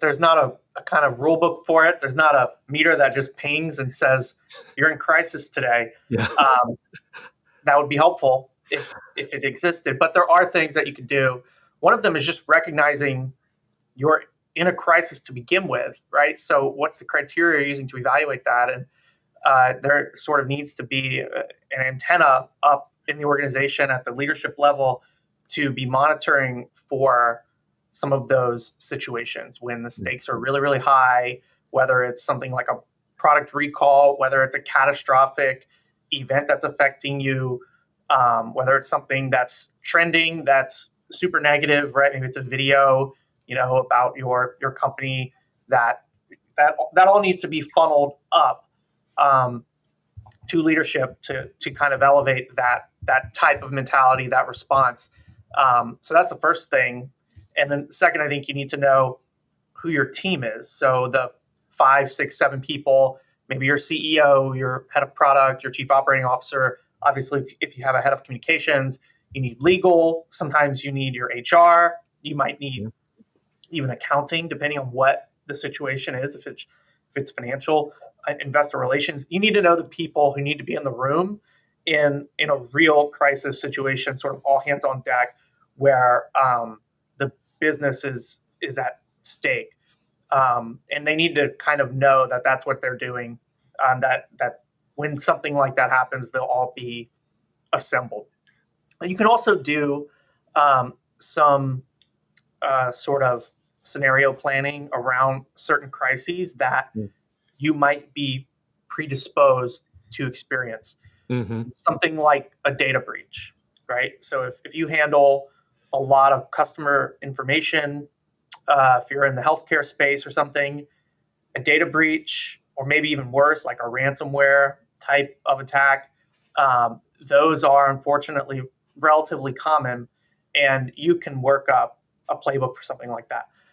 there's not a kind of rule book for it. There's not a meter that just pings and says you're in crisis today. Yeah. That would be helpful if it existed. But there are things that you can do. One of them is just recognizing you're in a crisis to begin with, right? So what's the criteria you're using to evaluate that? And there sort of needs to be an antenna up in the organization at the leadership level to be monitoring for some of those situations when the stakes are really, really high, whether it's something like a product recall, whether it's a catastrophic event that's affecting you, whether it's something that's trending, that's super negative, right? Maybe it's a video, about your company that all needs to be funneled up to leadership to kind of elevate that type of mentality, that response. So that's the first thing. And then second, I think you need to know who your team is. So the 5, 6, 7 people, maybe your CEO, your head of product, your chief operating officer. Obviously, if you have a head of communications, you need legal. Sometimes you need your HR. You might need even accounting, depending on what the situation is. If it's financial, investor relations, you need to know the people who need to be in the room in a real crisis situation, sort of all hands on deck, where the business is at stake, and they need to kind of know that that's what they're doing. That when something like that happens, they'll all be assembled. And you can also do some sort of scenario planning around certain crises that you might be predisposed to experience. Mm-hmm. Something like a data breach, right? So if you handle a lot of customer information, if you're in the healthcare space or something, a data breach, or maybe even worse, like a ransomware type of attack, those are unfortunately relatively common, and you can work up a playbook for something like that.